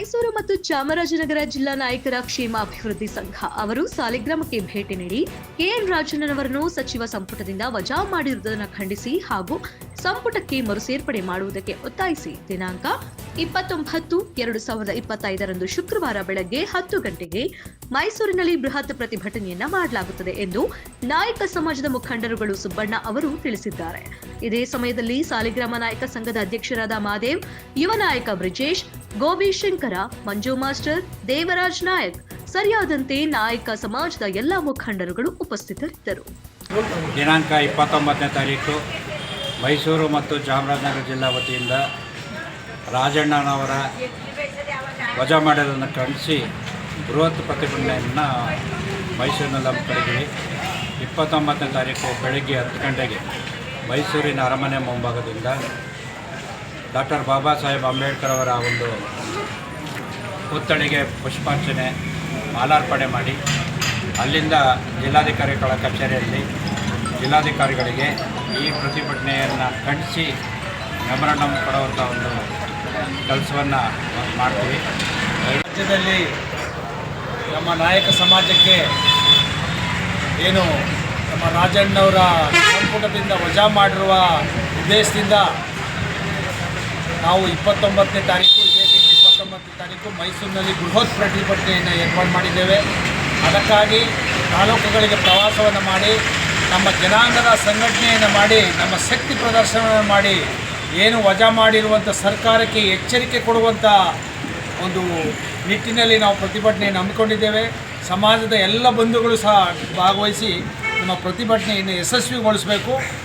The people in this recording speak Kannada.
ಮೈಸೂರು ಮತ್ತು ಚಾಮರಾಜನಗರ ಜಿಲ್ಲಾ ನಾಯಕರ ಕ್ಷೇಮಾಭಿವೃದ್ಧಿ ಸಂಘ ಅವರು ಸಾಲಿಗ್ರಾಮಕ್ಕೆ ಭೇಟಿ ನೀಡಿ ಕೆಎನ್ ರಾಜಣ್ಣನವರನ್ನು ಸಚಿವ ಸಂಪುಟದಿಂದ ವಜಾ ಮಾಡಿರುವುದನ್ನು ಖಂಡಿಸಿ ಹಾಗೂ ಸಂಪುಟಕ್ಕೆ ಮರುಸೇರ್ಪಡೆ ಮಾಡುವುದಕ್ಕೆ ಒತ್ತಾಯಿಸಿ ದಿನಾಂಕ 29/2025 ಶುಕ್ರವಾರ ಬೆಳಗ್ಗೆ 10 ಗಂಟೆಗೆ ಮೈಸೂರಿನಲ್ಲಿ ಬೃಹತ್ ಪ್ರತಿಭಟನೆಯನ್ನ ಮಾಡಲಾಗುತ್ತದೆ ಎಂದು ನಾಯಕ ಸಮಾಜದ ಮುಖಂಡರುಗಳು ಸುಬ್ಬಣ್ಣ ಅವರು ತಿಳಿಸಿದ್ದಾರೆ. ಇದೇ ಸಮಯದಲ್ಲಿ ಸಾಲಿಗ್ರಾಮ ನಾಯಕ ಸಂಘದ ಅಧ್ಯಕ್ಷರಾದ ಮಾದೇವ್, ಯುವ ನಾಯಕ ಬ್ರಿಜೇಶ್, ಗೋಬಿ ಶಂಕರ, ಮಂಜು ಮಾಸ್ಟರ್, ದೇವರಾಜ್ ನಾಯಕ್ ಸರಿಯಾದಂತೆ ನಾಯಕ ಸಮಾಜದ ಎಲ್ಲ ಮುಖಂಡರುಗಳು ಉಪಸ್ಥಿತರಿದ್ದರು. ದಿನಾಂಕ 29ನೇ ತಾರೀಕು ಮೈಸೂರು ಮತ್ತು ಚಾಮರಾಜನಗರ ಜಿಲ್ಲಾ ವತಿಯಿಂದ ರಾಜಣ್ಣನವರ ವಜಾ ಮಾಡೋದನ್ನು ಖಂಡಿಸಿ ಬೃಹತ್ ಪ್ರತಿಭಟನೆಯನ್ನು ಮೈಸೂರಿನಲ್ಲಿ ಹಮ್ಮಿಕೊಂಡಿದ್ದೀವಿ. 29ನೇ ತಾರೀಕು ಬೆಳಗ್ಗೆ 10 ಗಂಟೆಗೆ ಮೈಸೂರಿನ ಅರಮನೆ ಮುಂಭಾಗದಿಂದ ಡಾಕ್ಟರ್ ಬಾಬಾ ಸಾಹೇಬ್ ಅಂಬೇಡ್ಕರ್ ಅವರ ಒಂದು ಪುತ್ಥಳಿಗೆ ಪುಷ್ಪಾರ್ಚನೆ ಮಾಲಾರ್ಪಣೆ ಮಾಡಿ ಅಲ್ಲಿಂದ ಜಿಲ್ಲಾಧಿಕಾರಿಗಳ ಕಚೇರಿಯಲ್ಲಿ ಜಿಲ್ಲಾಧಿಕಾರಿಗಳಿಗೆ ಈ ಪ್ರತಿಭಟನೆಯನ್ನು ಖಂಡಿಸಿ ಮೆಮೊರಂಡಮ್ ಕೊಡುವಂಥ ಒಂದು ಕೆಲಸವನ್ನು ಮಾಡ್ತೀವಿ. ರಾಜ್ಯದಲ್ಲಿ ನಮ್ಮ ನಾಯಕ ಸಮಾಜಕ್ಕೆ ಏನು ನಮ್ಮ ರಾಜಣ್ಣವರ ಸಂಪುಟದಿಂದ ವಜಾ ಮಾಡಿರುವ ಉದ್ದೇಶದಿಂದ ನಾವು 29ನೇ ತಾರೀಕು ಇದೇ ತಿಂಗಳು 29ನೇ ತಾರೀಕು ಮೈಸೂರಿನಲ್ಲಿ ಬೃಹತ್ ಪ್ರತಿಭಟನೆಯನ್ನು ಏರ್ಪಾಡು ಮಾಡಿದ್ದೇವೆ. ಅದಕ್ಕಾಗಿ ತಾಲೂಕುಗಳಿಗೆ ಪ್ರವಾಸವನ್ನು ಮಾಡಿ ನಮ್ಮ ಜನಾಂಗದ ಸಂಘಟನೆಯನ್ನು ಮಾಡಿ ನಮ್ಮ ಶಕ್ತಿ ಪ್ರದರ್ಶನವನ್ನು ಮಾಡಿ ಏನು ವಜಾ ಮಾಡಿರುವಂಥ ಸರ್ಕಾರಕ್ಕೆ ಎಚ್ಚರಿಕೆ ಕೊಡುವಂಥ ಒಂದು ನಿಟ್ಟಿನಲ್ಲಿ ನಾವು ಪ್ರತಿಭಟನೆಯನ್ನು ಹಮ್ಮಿಕೊಂಡಿದ್ದೇವೆ. ಸಮಾಜದ ಎಲ್ಲ ಬಂಧುಗಳು ಸಹ ಭಾಗವಹಿಸಿ ನಮ್ಮ ಪ್ರತಿಭಟನೆಯನ್ನು ಯಶಸ್ವಿಗೊಳಿಸಬೇಕು.